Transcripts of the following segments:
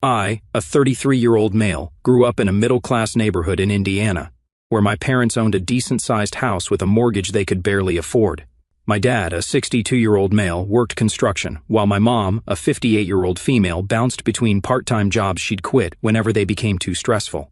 I, a 33-year-old male, grew up in a middle-class neighborhood in Indiana, where my parents owned a decent-sized house with a mortgage they could barely afford. My dad, a 62-year-old male, worked construction, while my mom, a 58-year-old female, bounced between part-time jobs she'd quit whenever they became too stressful.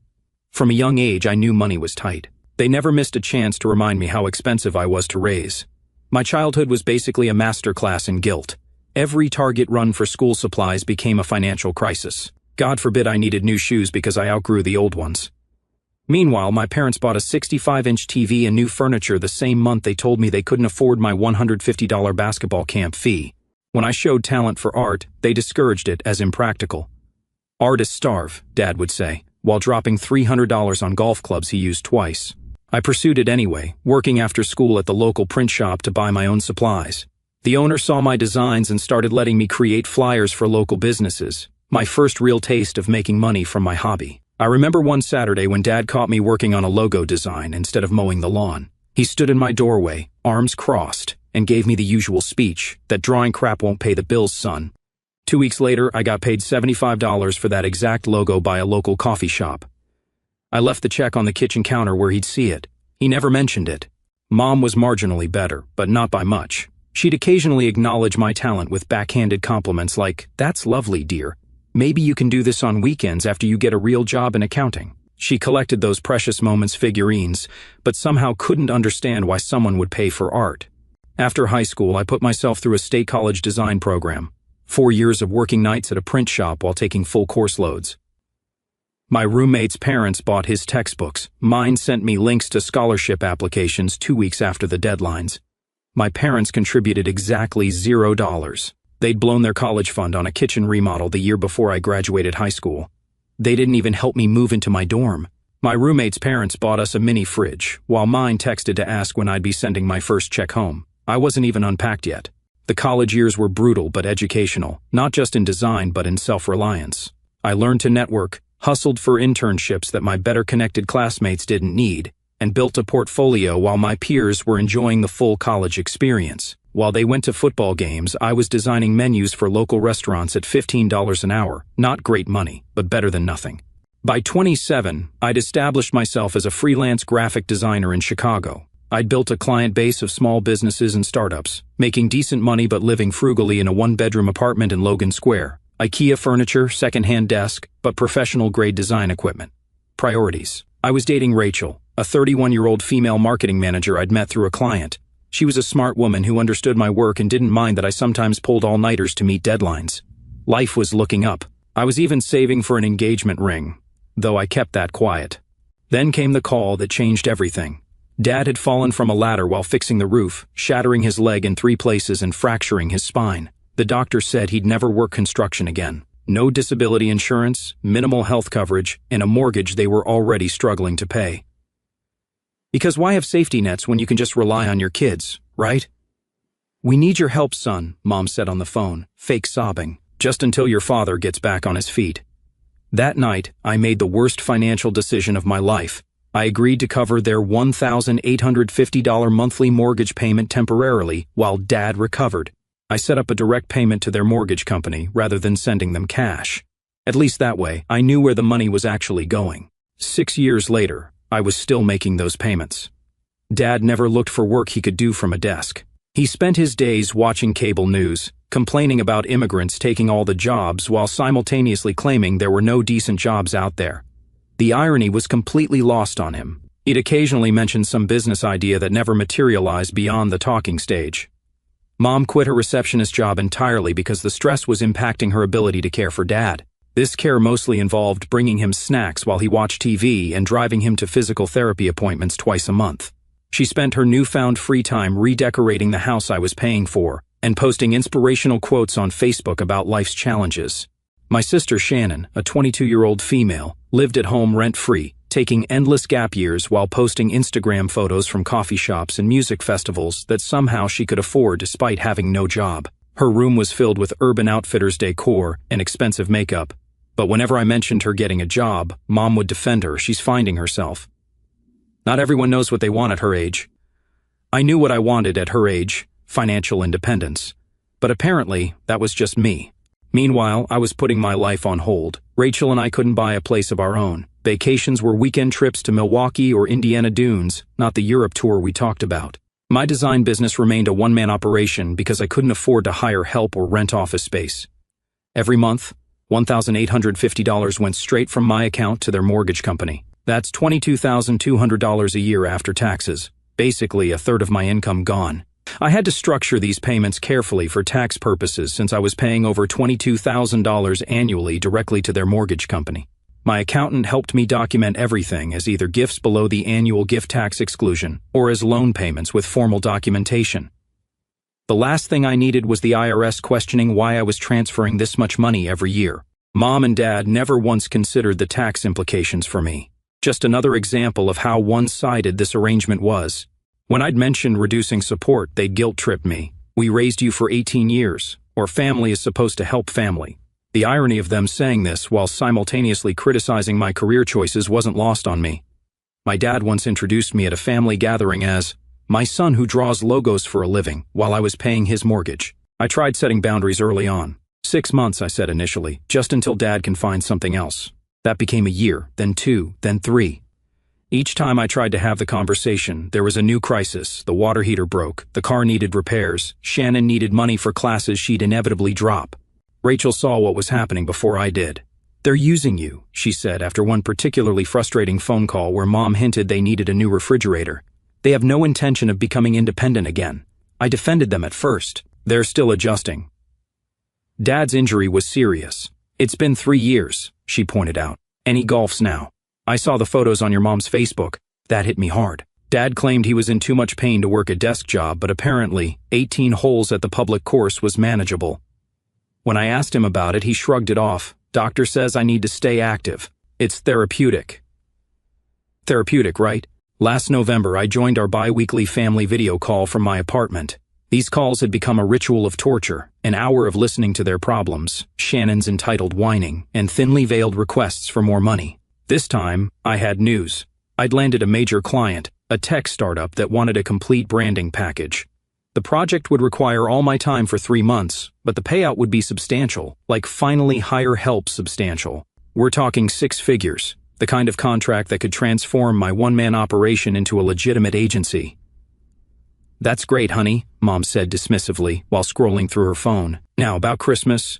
From a young age, I knew money was tight. They never missed a chance to remind me how expensive I was to raise. My childhood was basically a masterclass in guilt. Every Target run for school supplies became a financial crisis. God forbid I needed new shoes because I outgrew the old ones. Meanwhile, my parents bought a 65-inch TV and new furniture the same month they told me they couldn't afford my $150 basketball camp fee. When I showed talent for art, they discouraged it as impractical. Artists starve, Dad would say, while dropping $300 on golf clubs he used twice. I pursued it anyway, working after school at the local print shop to buy my own supplies. The owner saw my designs and started letting me create flyers for local businesses, my first real taste of making money from my hobby. I remember one Saturday when Dad caught me working on a logo design instead of mowing the lawn. He stood in my doorway, arms crossed, and gave me the usual speech, that drawing crap won't pay the bills, son. 2 weeks later, I got paid $75 for that exact logo by a local coffee shop. I left the check on the kitchen counter where he'd see it. He never mentioned it. Mom was marginally better, but not by much. She'd occasionally acknowledge my talent with backhanded compliments like, "That's lovely, dear. Maybe you can do this on weekends after you get a real job in accounting." She collected those precious moments figurines, but somehow couldn't understand why someone would pay for art. After high school, I put myself through a state college design program. 4 years of working nights at a print shop while taking full course loads. My roommate's parents bought his textbooks. Mine sent me links to scholarship applications 2 weeks after the deadlines. My parents contributed exactly $0. They'd blown their college fund on a kitchen remodel the year before I graduated high school. They didn't even help me move into my dorm. My roommate's parents bought us a mini fridge, while mine texted to ask when I'd be sending my first check home. I wasn't even unpacked yet. The college years were brutal but educational, not just in design but in self-reliance. I learned to network, hustled for internships that my better-connected classmates didn't need, and built a portfolio while my peers were enjoying the full college experience. While they went to football games, I was designing menus for local restaurants at $15 an hour. Not great money, but better than nothing. By 27, I'd established myself as a freelance graphic designer in Chicago. I'd built a client base of small businesses and startups, making decent money but living frugally in a one-bedroom apartment in Logan Square. IKEA furniture, second-hand desk, but professional-grade design equipment. Priorities. I was dating Rachel, a 31-year-old female marketing manager I'd met through a client. She was a smart woman who understood my work and didn't mind that I sometimes pulled all-nighters to meet deadlines. Life was looking up. I was even saving for an engagement ring, though I kept that quiet. Then came the call that changed everything. Dad had fallen from a ladder while fixing the roof, shattering his leg in 3 places and fracturing his spine. The doctor said he'd never work construction again. No disability insurance, minimal health coverage, and a mortgage they were already struggling to pay. Because why have safety nets when you can just rely on your kids, right? "We need your help, son," Mom said on the phone, fake sobbing, "just until your father gets back on his feet." That night, I made the worst financial decision of my life. I agreed to cover their $1,850 monthly mortgage payment temporarily while Dad recovered. I set up a direct payment to their mortgage company rather than sending them cash. At least that way, I knew where the money was actually going. 6 years later, I was still making those payments. Dad never looked for work he could do from a desk. He spent his days watching cable news, complaining about immigrants taking all the jobs while simultaneously claiming there were no decent jobs out there. The irony was completely lost on him. He'd occasionally mention some business idea that never materialized beyond the talking stage. Mom quit her receptionist job entirely because the stress was impacting her ability to care for Dad. This care mostly involved bringing him snacks while he watched TV and driving him to physical therapy appointments twice a month. She spent her newfound free time redecorating the house I was paying for and posting inspirational quotes on Facebook about life's challenges. My sister Shannon, a 22-year-old female, lived at home rent-free, taking endless gap years while posting Instagram photos from coffee shops and music festivals that somehow she could afford despite having no job. Her room was filled with Urban Outfitters decor and expensive makeup. But whenever I mentioned her getting a job, Mom would defend her. She's finding herself. Not everyone knows what they want at her age. I knew what I wanted at her age, financial independence. But apparently, that was just me. Meanwhile, I was putting my life on hold. Rachel and I couldn't buy a place of our own. Vacations were weekend trips to Milwaukee or Indiana Dunes, not the Europe tour we talked about. My design business remained a one-man operation because I couldn't afford to hire help or rent office space. Every month, $1,850 went straight from my account to their mortgage company. That's $22,200 a year after taxes, basically a third of my income gone. I had to structure these payments carefully for tax purposes since I was paying over $22,000 annually directly to their mortgage company. My accountant helped me document everything as either gifts below the annual gift tax exclusion or as loan payments with formal documentation. The last thing I needed was the IRS questioning why I was transferring this much money every year. Mom and Dad never once considered the tax implications for me. Just another example of how one-sided this arrangement was. When I'd mentioned reducing support, they'd guilt-trip me. We raised you for 18 years, or family is supposed to help family. The irony of them saying this while simultaneously criticizing my career choices wasn't lost on me. My dad once introduced me at a family gathering as my son who draws logos for a living while I was paying his mortgage. I tried setting boundaries early on. 6 months, I said initially, just until Dad can find something else. That became a year, then 2, then 3. Each time I tried to have the conversation, there was a new crisis. The water heater broke, the car needed repairs, Shannon needed money for classes she'd inevitably drop. Rachel saw what was happening before I did. "They're using you," she said after one particularly frustrating phone call where Mom hinted they needed a new refrigerator. "They have no intention of becoming independent again." I defended them at first. "They're still adjusting." Dad's injury was serious. "It's been 3 years, she pointed out, and he golfs now. I saw the photos on your mom's Facebook. That hit me hard." Dad claimed he was in too much pain to work a desk job, but apparently 18 holes at the public course was manageable. When I asked him about it, he shrugged it off. "Doctor says I need to stay active. It's therapeutic." Therapeutic, right? Last November, I joined our bi-weekly family video call from my apartment. These calls had become a ritual of torture, an hour of listening to their problems, Shannon's entitled whining, and thinly veiled requests for more money. This time, I had news. I'd landed a major client, a tech startup that wanted a complete branding package. The project would require all my time for 3 months, but the payout would be substantial, like finally hire help substantial. We're talking 6 figures, the kind of contract that could transform my one-man operation into a legitimate agency. "That's great, honey," Mom said dismissively while scrolling through her phone. "Now, about Christmas.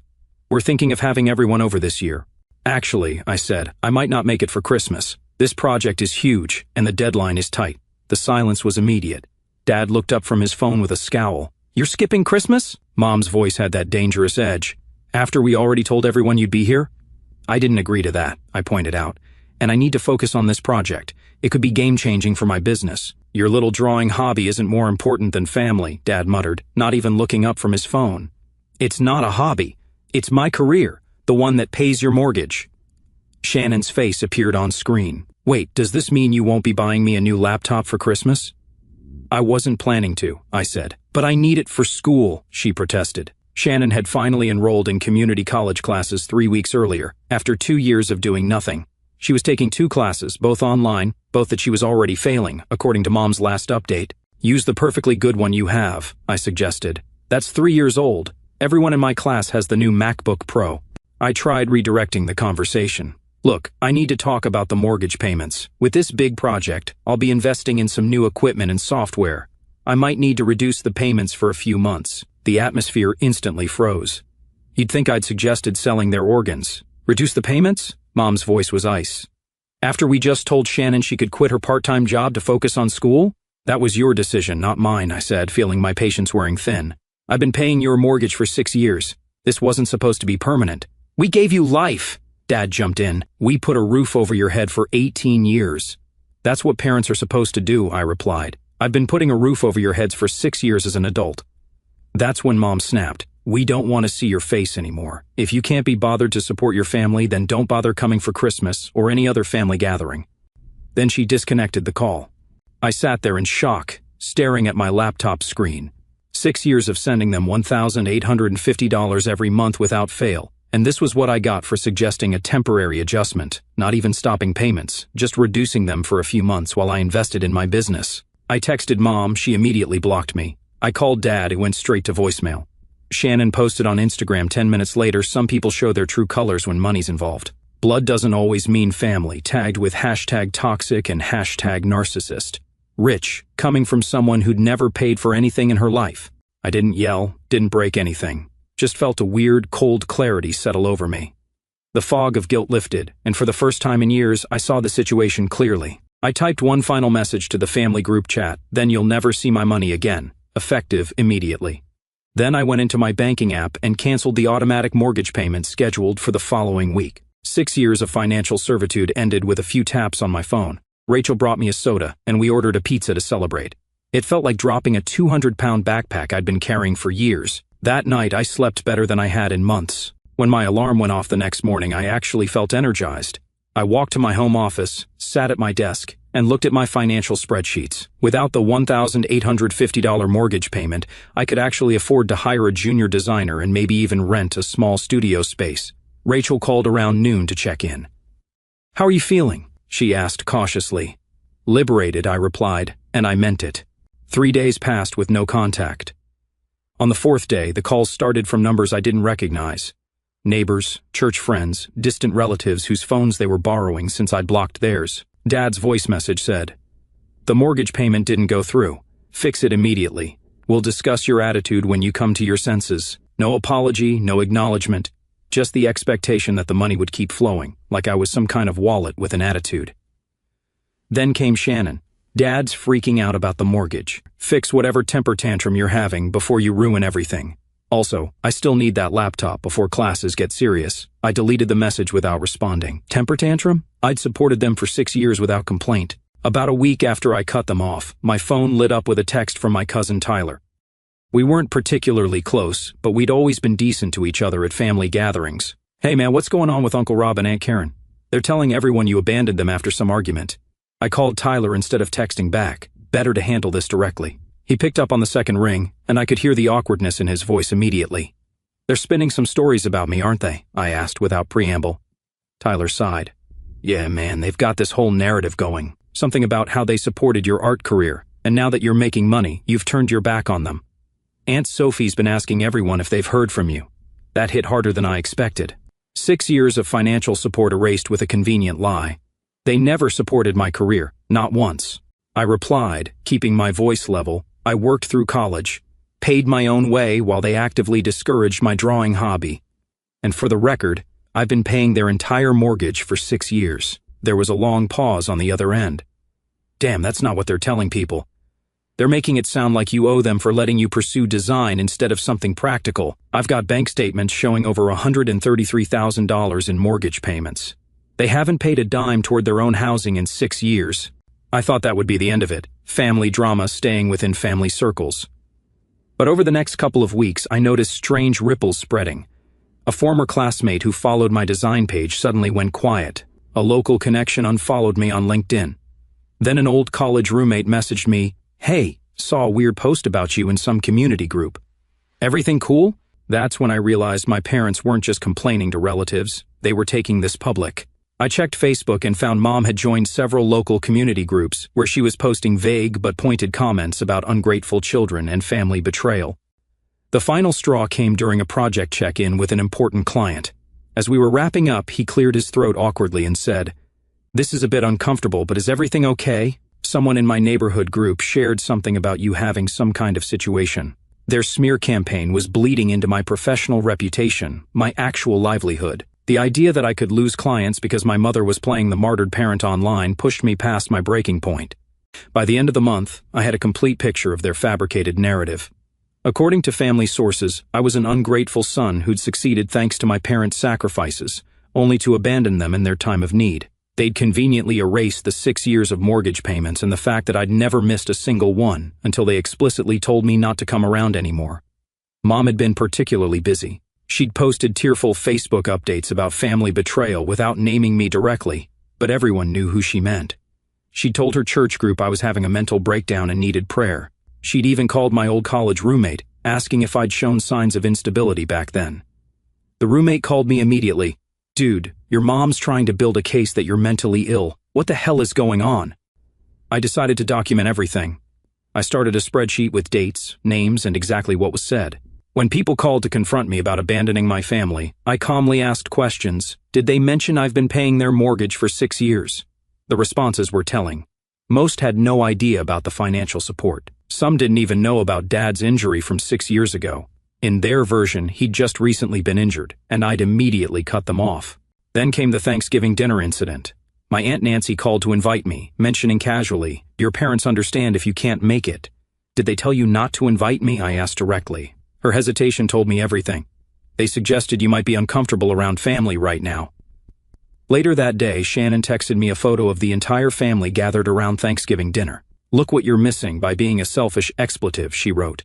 We're thinking of having everyone over this year." "Actually," I said, "I might not make it for Christmas. This project is huge, and the deadline is tight." The silence was immediate. Dad looked up from his phone with a scowl. "You're skipping Christmas?" Mom's voice had that dangerous edge. "After we already told everyone you'd be here?" "I didn't agree to that," I pointed out. "And I need to focus on this project. It could be game-changing for my business." "Your little drawing hobby isn't more important than family," Dad muttered, not even looking up from his phone. "It's not a hobby. It's my career. The one that pays your mortgage." Shannon's face appeared on screen. "Wait, does this mean you won't be buying me a new laptop for Christmas?" "I wasn't planning to," I said. "But I need it for school," she protested. Shannon had finally enrolled in community college classes 3 weeks earlier, after 2 years of doing nothing. She was taking 2 classes, both online, both that she was already failing, according to Mom's last update. "Use the perfectly good one you have," I suggested. "That's 3 years old. Everyone in my class has the new MacBook Pro." I tried redirecting the conversation. "Look, I need to talk about the mortgage payments. With this big project, I'll be investing in some new equipment and software. I might need to reduce the payments for a few months." The atmosphere instantly froze. "You'd think I'd suggested selling their organs. Reduce the payments?" Mom's voice was ice. "After we just told Shannon she could quit her part-time job to focus on school? That was your decision, not mine," I said, feeling my patience wearing thin. "I've been paying your mortgage for 6 years. This wasn't supposed to be permanent." "We gave you life," Dad jumped in. "We put a roof over your head for 18 years. "That's what parents are supposed to do," I replied. "I've been putting a roof over your heads for 6 years as an adult." That's when Mom snapped. "We don't want to see your face anymore. If you can't be bothered to support your family, then don't bother coming for Christmas or any other family gathering." Then she disconnected the call. I sat there in shock, staring at my laptop screen. 6 years of sending them $1,850 every month without fail, and this was what I got for suggesting a temporary adjustment, not even stopping payments, just reducing them for a few months while I invested in my business. I texted Mom, she immediately blocked me. I called Dad, it went straight to voicemail. Shannon posted on Instagram 10 minutes later, some people show their true colors when money's involved. Blood doesn't always mean family, tagged with #toxic and #narcissist. Rich, coming from someone who'd never paid for anything in her life. I didn't yell, didn't break anything. Just felt a weird, cold clarity settle over me. The fog of guilt lifted, and for the first time in years, I saw the situation clearly. I typed one final message to the family group chat, "Then you'll never see my money again," effective immediately. Then I went into my banking app and canceled the automatic mortgage payment scheduled for the following week. 6 years of financial servitude ended with a few taps on my phone. Rachel brought me a soda, and we ordered a pizza to celebrate. It felt like dropping a 200-pound backpack I'd been carrying for years. That night, I slept better than I had in months. When my alarm went off the next morning, I actually felt energized. I walked to my home office, sat at my desk, and looked at my financial spreadsheets. Without the $1,850 mortgage payment, I could actually afford to hire a junior designer and maybe even rent a small studio space. Rachel called around noon to check in. "How are you feeling?" she asked cautiously. "Liberated," I replied, and I meant it. 3 days passed with no contact. On the 4th day, the calls started from numbers I didn't recognize. Neighbors, church friends, distant relatives whose phones they were borrowing since I'd blocked theirs. Dad's voice message said, "The mortgage payment didn't go through. Fix it immediately. We'll discuss your attitude when you come to your senses." No apology, no acknowledgement, just the expectation that the money would keep flowing, like I was some kind of wallet with an attitude. Then came Shannon. "Dad's freaking out about the mortgage. Fix whatever temper tantrum you're having before you ruin everything. Also, I still need that laptop before classes get serious." I deleted the message without responding. Temper tantrum? I'd supported them for 6 years without complaint. About a week after I cut them off, my phone lit up with a text from my cousin Tyler. We weren't particularly close, but we'd always been decent to each other at family gatherings. "Hey man, what's going on with Uncle Rob and Aunt Karen? They're telling everyone you abandoned them after some argument." I called Tyler instead of texting back. Better to handle this directly. He picked up on the second ring, and I could hear the awkwardness in his voice immediately. "They're spinning some stories about me, aren't they?" I asked without preamble. Tyler sighed. "Yeah, man, they've got this whole narrative going. Something about how they supported your art career, and now that you're making money, you've turned your back on them. Aunt Sophie's been asking everyone if they've heard from you." That hit harder than I expected. 6 years of financial support erased with a convenient lie. They never supported my career, not once. I replied, keeping my voice level. "I worked through college, paid my own way while they actively discouraged my drawing hobby. And for the record, I've been paying their entire mortgage for 6 years. There was a long pause on the other end. "Damn, that's not what they're telling people. They're making it sound like you owe them for letting you pursue design instead of something practical. I've got bank statements showing over $133,000 in mortgage payments. They haven't paid a dime toward their own housing in 6 years. I thought that would be the end of it, family drama staying within family circles. But over the next couple of weeks, I noticed strange ripples spreading. A former classmate who followed my design page suddenly went quiet. A local connection unfollowed me on LinkedIn. Then an old college roommate messaged me, "Hey, saw a weird post about you in some community group. Everything cool?" That's when I realized my parents weren't just complaining to relatives, they were taking this public. I checked Facebook and found Mom had joined several local community groups where she was posting vague but pointed comments about ungrateful children and family betrayal. The final straw came during a project check-in with an important client. As we were wrapping up, he cleared his throat awkwardly and said, "This is a bit uncomfortable, but is everything okay? Someone in my neighborhood group shared something about you having some kind of situation. Their smear campaign was bleeding into my professional reputation, my actual livelihood. The idea that I could lose clients because my mother was playing the martyred parent online pushed me past my breaking point. By the end of the month, I had a complete picture of their fabricated narrative. According to family sources, I was an ungrateful son who'd succeeded thanks to my parents' sacrifices, only to abandon them in their time of need. They'd conveniently erased the 6 years of mortgage payments and the fact that I'd never missed a single one until they explicitly told me not to come around anymore. Mom had been particularly busy. She'd posted tearful Facebook updates about family betrayal without naming me directly, but everyone knew who she meant. She'd told her church group I was having a mental breakdown and needed prayer. She'd even called my old college roommate, asking if I'd shown signs of instability back then. The roommate called me immediately. "Dude, your mom's trying to build a case that you're mentally ill. What the hell is going on?" I decided to document everything. I started a spreadsheet with dates, names, and exactly what was said. When people called to confront me about abandoning my family, I calmly asked questions. Did they mention I've been paying their mortgage for 6 years? The responses were telling. Most had no idea about the financial support. Some didn't even know about Dad's injury from 6 years ago. In their version, he'd just recently been injured, and I'd immediately cut them off. Then came the Thanksgiving dinner incident. My Aunt Nancy called to invite me, mentioning casually, "Your parents understand if you can't make it." "Did they tell you not to invite me?" I asked directly. Her hesitation told me everything. "They suggested you might be uncomfortable around family right now." Later that day, Shannon texted me a photo of the entire family gathered around Thanksgiving dinner. "Look what you're missing by being a selfish expletive," she wrote.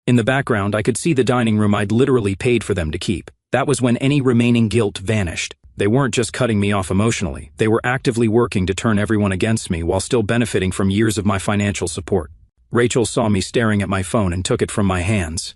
In the background, I could see the dining room I'd literally paid for them to keep. That was when any remaining guilt vanished. They weren't just cutting me off emotionally, they were actively working to turn everyone against me while still benefiting from years of my financial support. Rachel saw me staring at my phone and took it from my hands.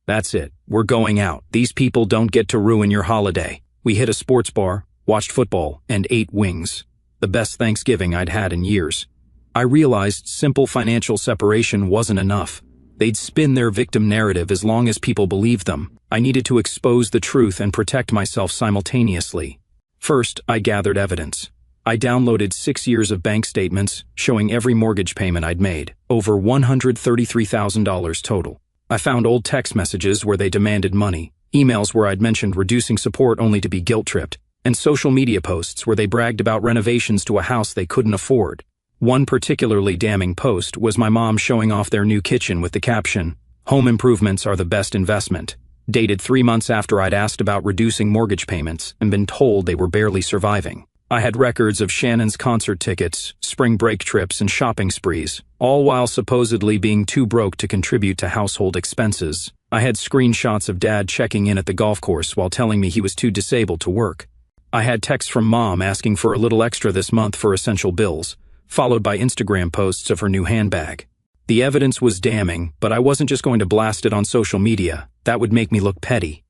"That's it. We're going out. These people don't get to ruin your holiday." We hit a sports bar, watched football, and ate wings. The best Thanksgiving I'd had in years. I realized simple financial separation wasn't enough. They'd spin their victim narrative as long as people believed them. I needed to expose the truth and protect myself simultaneously. First, I gathered evidence. I downloaded 6 years of bank statements showing every mortgage payment I'd made, over $133,000 total. I found old text messages where they demanded money, emails where I'd mentioned reducing support only to be guilt-tripped, and social media posts where they bragged about renovations to a house they couldn't afford. One particularly damning post was my mom showing off their new kitchen with the caption, "Home improvements are the best investment," dated 3 months after I'd asked about reducing mortgage payments and been told they were barely surviving. I had records of Shannon's concert tickets, spring break trips, and shopping sprees, all while supposedly being too broke to contribute to household expenses. I had screenshots of Dad checking in at the golf course while telling me he was too disabled to work. I had texts from Mom asking for a little extra this month for essential bills, followed by Instagram posts of her new handbag. The evidence was damning, but I wasn't just going to blast it on social media. That would make me look petty.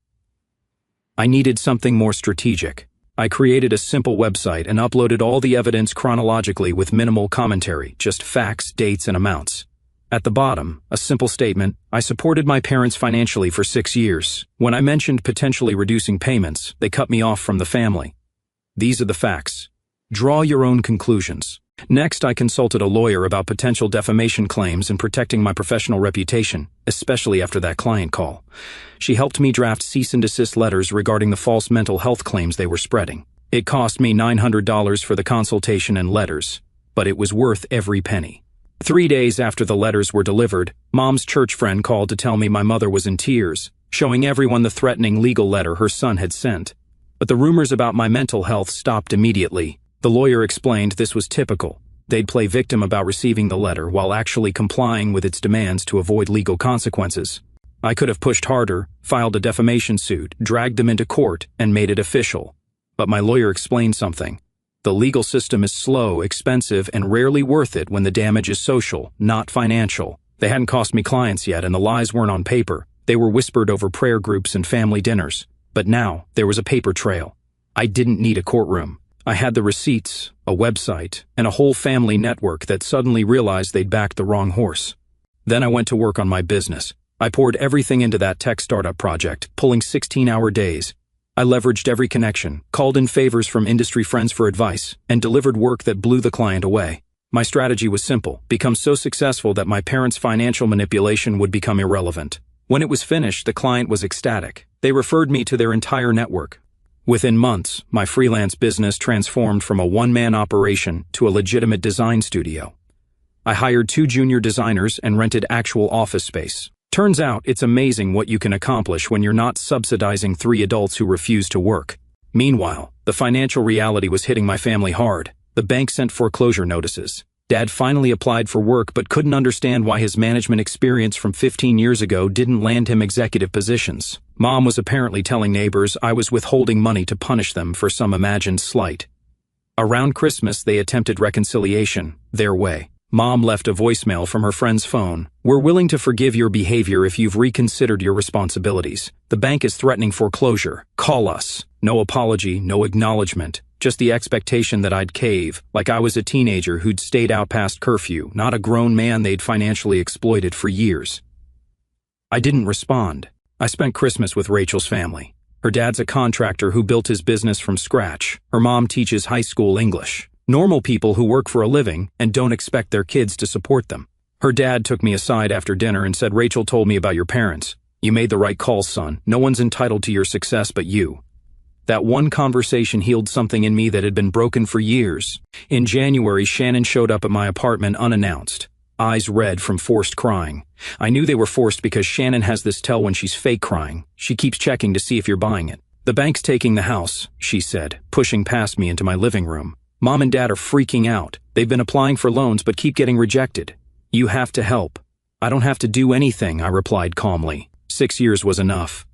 I needed something more strategic. I created a simple website and uploaded all the evidence chronologically with minimal commentary, just facts, dates, and amounts. At the bottom, a simple statement: I supported my parents financially for 6 years. When I mentioned potentially reducing payments, they cut me off from the family. These are the facts. Draw your own conclusions. Next, I consulted a lawyer about potential defamation claims and protecting my professional reputation, especially after that client call. She helped me draft cease and desist letters regarding the false mental health claims they were spreading. It cost me $900 for the consultation and letters, but it was worth every penny. 3 days after the letters were delivered, Mom's church friend called to tell me my mother was in tears, showing everyone the threatening legal letter her son had sent. But the rumors about my mental health stopped immediately. The lawyer explained this was typical. They'd play victim about receiving the letter while actually complying with its demands to avoid legal consequences. I could have pushed harder, filed a defamation suit, dragged them into court, and made it official. But my lawyer explained something. The legal system is slow, expensive, and rarely worth it when the damage is social, not financial. They hadn't cost me clients yet, and the lies weren't on paper. They were whispered over prayer groups and family dinners. But now, there was a paper trail. I didn't need a courtroom. I had the receipts, a website, and a whole family network that suddenly realized they'd backed the wrong horse. Then I went to work on my business. I poured everything into that tech startup project, pulling 16-hour days. I leveraged every connection, called in favors from industry friends for advice, and delivered work that blew the client away. My strategy was simple: become so successful that my parents' financial manipulation would become irrelevant. When it was finished, the client was ecstatic. They referred me to their entire network. Within months, my freelance business transformed from a one-man operation to a legitimate design studio. I hired 2 junior designers and rented actual office space. Turns out, it's amazing what you can accomplish when you're not subsidizing 3 adults who refuse to work. Meanwhile, the financial reality was hitting my family hard. The bank sent foreclosure notices. Dad finally applied for work but couldn't understand why his management experience from 15 years ago didn't land him executive positions. Mom was apparently telling neighbors I was withholding money to punish them for some imagined slight. Around Christmas, they attempted reconciliation, their way. Mom left a voicemail from her friend's phone. "We're willing to forgive your behavior if you've reconsidered your responsibilities. The bank is threatening foreclosure. Call us." No apology, no acknowledgement. Just the expectation that I'd cave, like I was a teenager who'd stayed out past curfew, not a grown man they'd financially exploited for years. I didn't respond. I spent Christmas with Rachel's family. Her dad's a contractor who built his business from scratch. Her mom teaches high school English. Normal people who work for a living and don't expect their kids to support them. Her dad took me aside after dinner and said, "Rachel told me about your parents. You made the right call, son. No one's entitled to your success but you." That one conversation healed something in me that had been broken for years. In January, Shannon showed up at my apartment unannounced, eyes red from forced crying. I knew they were forced because Shannon has this tell when she's fake crying. She keeps checking to see if you're buying it. "The bank's taking the house," she said, pushing past me into my living room. "Mom and Dad are freaking out. They've been applying for loans but keep getting rejected. You have to help." "I don't have to do anything," I replied calmly. 6 years was enough.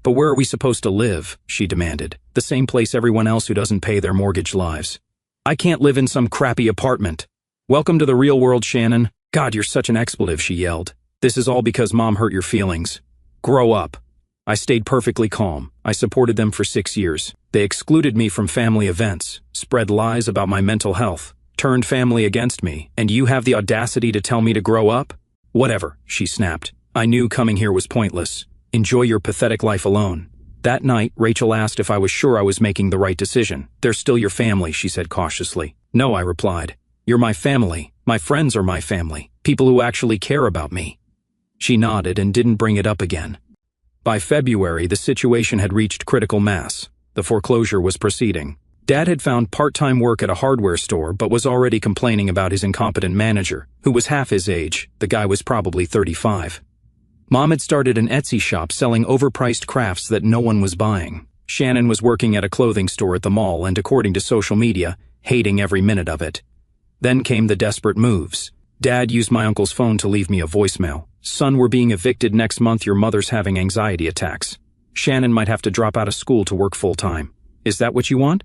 "But where are we supposed to live?" she demanded. "The same place everyone else who doesn't pay their mortgage lives. I can't live in some crappy apartment." "Welcome to the real world, Shannon." "God, you're such an expletive," she yelled. "This is all because Mom hurt your feelings. Grow up." I stayed perfectly calm. I supported them for 6 years. They excluded me from family events, spread lies about my mental health, turned family against me, and you have the audacity to tell me to grow up? "Whatever," she snapped. I knew coming here was pointless. Enjoy your pathetic life alone. That night, Rachel asked if I was sure I was making the right decision. "They're still your family," she said cautiously. "No," I replied. "You're my family. My friends are my family. People who actually care about me." She nodded and didn't bring it up again. By February, the situation had reached critical mass. The foreclosure was proceeding. Dad had found part-time work at a hardware store but was already complaining about his incompetent manager, who was half his age. The guy was probably 35. Mom had started an Etsy shop selling overpriced crafts that no one was buying. Shannon was working at a clothing store at the mall and, according to social media, hating every minute of it. Then came the desperate moves. Dad used my uncle's phone to leave me a voicemail. "Son, we're being evicted next month. Your mother's having anxiety attacks. Shannon might have to drop out of school to work full-time. Is that what you want?"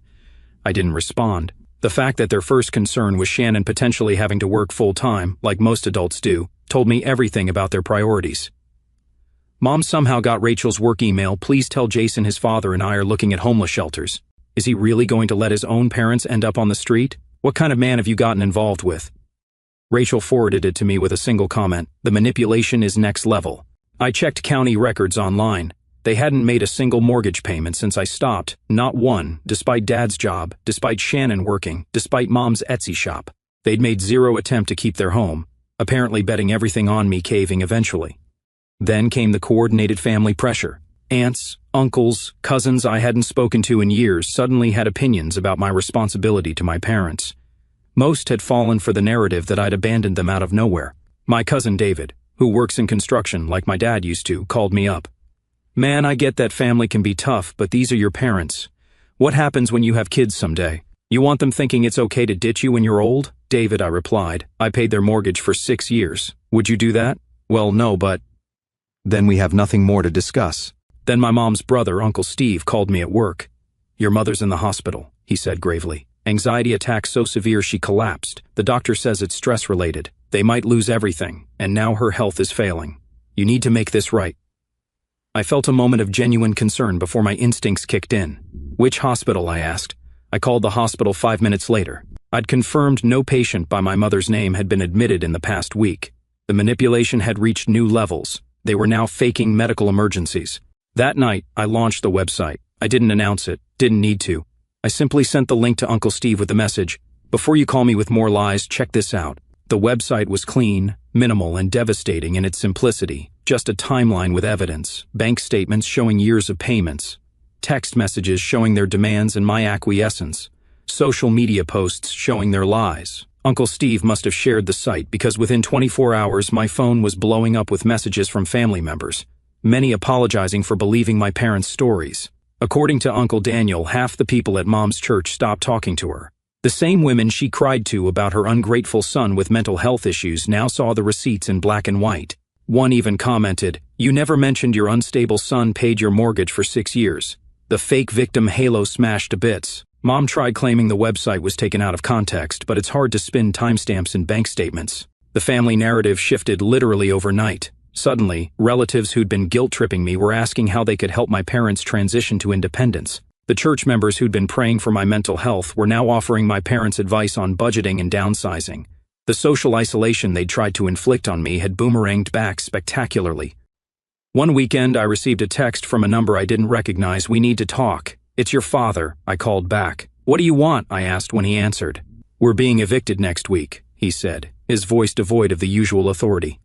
I didn't respond. The fact that their first concern was Shannon potentially having to work full-time, like most adults do, told me everything about their priorities. "Mom somehow got Rachel's work email. Please tell Jason his father and I are looking at homeless shelters. Is he really going to let his own parents end up on the street? What kind of man have you gotten involved with?" Rachel forwarded it to me with a single comment. "The manipulation is next level." I checked county records online. They hadn't made a single mortgage payment since I stopped. Not one, despite Dad's job, despite Shannon working, despite Mom's Etsy shop. They'd made zero attempt to keep their home, apparently betting everything on me caving eventually. Then came the coordinated family pressure. Aunts, uncles, cousins I hadn't spoken to in years suddenly had opinions about my responsibility to my parents. Most had fallen for the narrative that I'd abandoned them out of nowhere. My cousin David, who works in construction like my dad used to, called me up. "Man, I get that family can be tough, but these are your parents. What happens when you have kids someday? You want them thinking it's okay to ditch you when you're old?" "David," I replied, "I paid their mortgage for 6 years. Would you do that?" "Well, no, but..." Then we have nothing more to discuss. Then my mom's brother, Uncle Steve, called me at work. "Your mother's in the hospital," he said gravely. "Anxiety attack so severe she collapsed. The doctor says it's stress-related. They might lose everything, and now her health is failing. You need to make this right." I felt a moment of genuine concern before my instincts kicked in. "Which hospital?" I asked. I called the hospital 5 minutes later. I'd confirmed no patient by my mother's name had been admitted in the past week. The manipulation had reached new levels. They were now faking medical emergencies. That night, I launched the website. I didn't announce it, didn't need to. I simply sent the link to Uncle Steve with the message, "Before you call me with more lies, check this out." The website was clean, minimal, and devastating in its simplicity. Just a timeline with evidence, bank statements showing years of payments, text messages showing their demands and my acquiescence, social media posts showing their lies. Uncle Steve must have shared the site because within 24 hours my phone was blowing up with messages from family members, many apologizing for believing my parents' stories. According to Uncle Daniel, half the people at Mom's church stopped talking to her. The same women she cried to about her ungrateful son with mental health issues now saw the receipts in black and white. One even commented, "You never mentioned your unstable son paid your mortgage for 6 years. The fake victim halo smashed to bits." Mom tried claiming the website was taken out of context, but it's hard to spin timestamps in bank statements. The family narrative shifted literally overnight. Suddenly, relatives who'd been guilt-tripping me were asking how they could help my parents transition to independence. The church members who'd been praying for my mental health were now offering my parents advice on budgeting and downsizing. The social isolation they'd tried to inflict on me had boomeranged back spectacularly. One weekend, I received a text from a number I didn't recognize. "We need to talk." "It's your father," I called back. "What do you want?" I asked when he answered. "We're being evicted next week," he said, his voice devoid of the usual authority.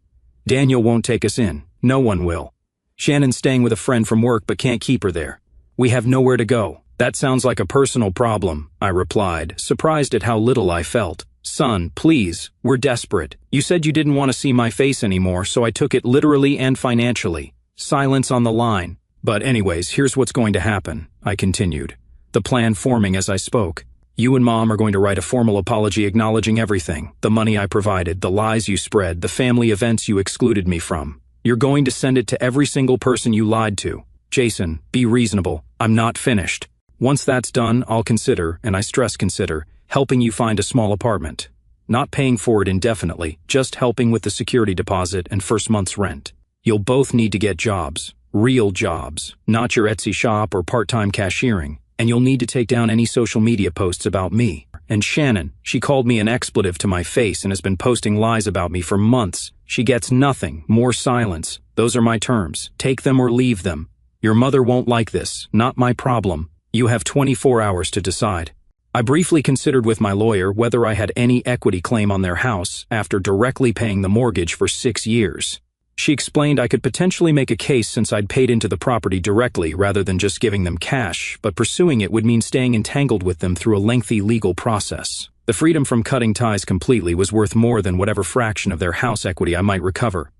"Daniel won't take us in. No one will. Shannon's staying with a friend from work but can't keep her there. We have nowhere to go." "That sounds like a personal problem," I replied, surprised at how little I felt. "Son, please, we're desperate. You said you didn't want to see my face anymore, so I took it literally and financially." Silence on the line. "But anyways, here's what's going to happen," I continued, the plan forming as I spoke. "You and Mom are going to write a formal apology acknowledging everything, the money I provided, the lies you spread, the family events you excluded me from. You're going to send it to every single person you lied to. Jason, be reasonable. I'm not finished. Once that's done, I'll consider, and I stress consider, helping you find a small apartment. Not paying for it indefinitely, just helping with the security deposit and first month's rent. You'll both need to get jobs, real jobs, not your Etsy shop or part-time cashiering, and you'll need to take down any social media posts about me. And Shannon, she called me an expletive to my face and has been posting lies about me for months. She gets nothing, more silence. Those are my terms. Take them or leave them. Your mother won't like this, not my problem. You have 24 hours to decide." I briefly considered with my lawyer whether I had any equity claim on their house after directly paying the mortgage for 6 years. She explained I could potentially make a case since I'd paid into the property directly rather than just giving them cash, but pursuing it would mean staying entangled with them through a lengthy legal process. The freedom from cutting ties completely was worth more than whatever fraction of their house equity I might recover.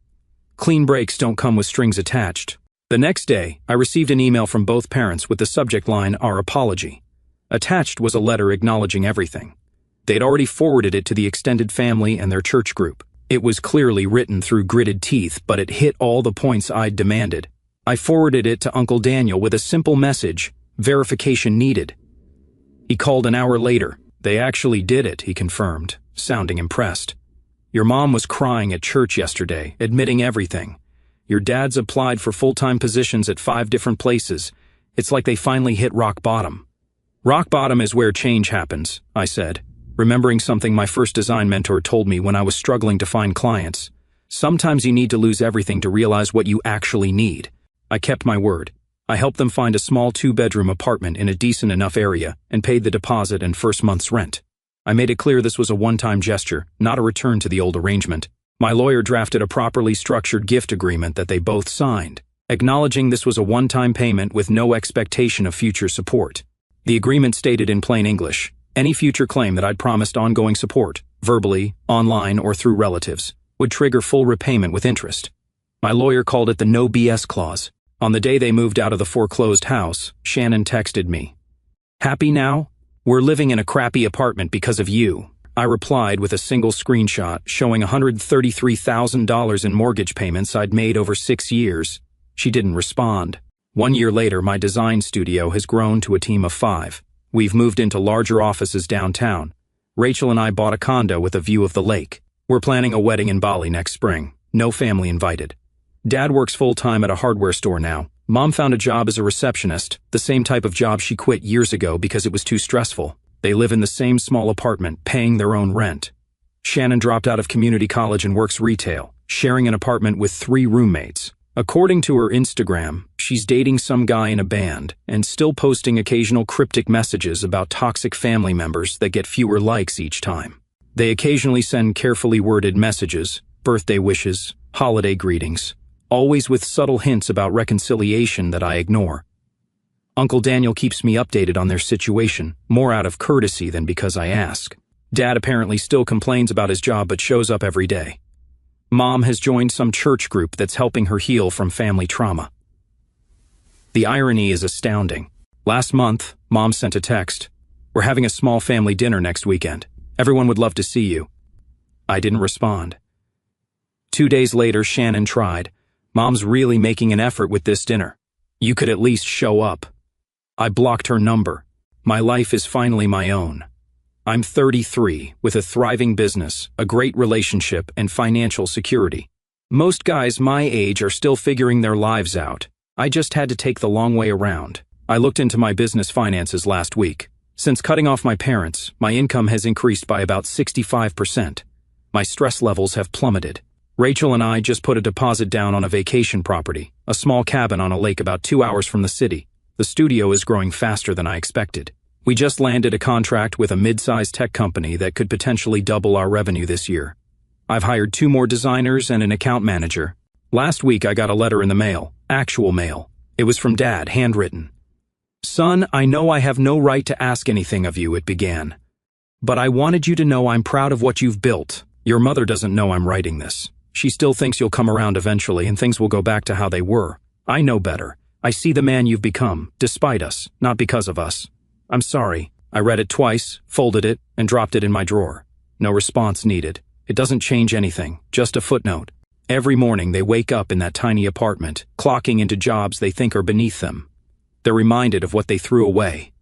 Clean breaks don't come with strings attached. The next day, I received an email from both parents with the subject line, "Our apology." Attached was a letter acknowledging everything. They'd already forwarded it to the extended family and their church group. It was clearly written through gritted teeth, but it hit all the points I'd demanded. I forwarded it to Uncle Daniel with a simple message, "Verification needed." He called an hour later. "They actually did it," he confirmed, sounding impressed. "Your mom was crying at church yesterday, admitting everything. Your dad's applied for full-time positions at 5 different places. It's like they finally hit rock bottom." "Rock bottom is where change happens," I said, remembering something my first design mentor told me when I was struggling to find clients. "Sometimes you need to lose everything to realize what you actually need." I kept my word. I helped them find a small 2-bedroom apartment in a decent enough area and paid the deposit and first month's rent. I made it clear this was a one-time gesture, not a return to the old arrangement. My lawyer drafted a properly structured gift agreement that they both signed, acknowledging this was a one-time payment with no expectation of future support. The agreement stated in plain English, any future claim that I'd promised ongoing support, verbally, online, or through relatives, would trigger full repayment with interest. My lawyer called it the no BS clause. On the day they moved out of the foreclosed house, Shannon texted me, "Happy now? We're living in a crappy apartment because of you." I replied with a single screenshot showing $133,000 in mortgage payments I'd made over 6 years. She didn't respond. 1 year later, my design studio has grown to a team of 5. We've moved into larger offices downtown. Rachel and I bought a condo with a view of the lake. We're planning a wedding in Bali next spring. No family invited. Dad works full-time at a hardware store now. Mom found a job as a receptionist, the same type of job she quit years ago because it was too stressful. They live in the same small apartment, paying their own rent. Shannon dropped out of community college and works retail, sharing an apartment with 3 roommates. According to her Instagram, she's dating some guy in a band and still posting occasional cryptic messages about toxic family members that get fewer likes each time. They occasionally send carefully worded messages, birthday wishes, holiday greetings, always with subtle hints about reconciliation that I ignore. Uncle Daniel keeps me updated on their situation, more out of courtesy than because I ask. Dad apparently still complains about his job but shows up every day. Mom has joined some church group that's helping her heal from family trauma. The irony is astounding. Last month, Mom sent a text, "We're having a small family dinner next weekend. Everyone would love to see you." I didn't respond. 2 days later, Shannon tried. "Mom's really making an effort with this dinner. You could at least show up." I blocked her number. My life is finally my own. I'm 33, with a thriving business, a great relationship, and financial security. Most guys my age are still figuring their lives out. I just had to take the long way around. I looked into my business finances last week. Since cutting off my parents, my income has increased by about 65%. My stress levels have plummeted. Rachel and I just put a deposit down on a vacation property, a small cabin on a lake about 2 hours from the city. The studio is growing faster than I expected. We just landed a contract with a mid-sized tech company that could potentially double our revenue this year. I've hired 2 more designers and an account manager. Last week I got a letter in the mail, actual mail. It was from Dad, handwritten. "Son, I know I have no right to ask anything of you," it began. "But I wanted you to know I'm proud of what you've built. Your mother doesn't know I'm writing this. She still thinks you'll come around eventually and things will go back to how they were. I know better. I see the man you've become, despite us, not because of us. I'm sorry." I read it twice, folded it, and dropped it in my drawer. No response needed. It doesn't change anything, just a footnote. Every morning they wake up in that tiny apartment, clocking into jobs they think are beneath them. They're reminded of what they threw away,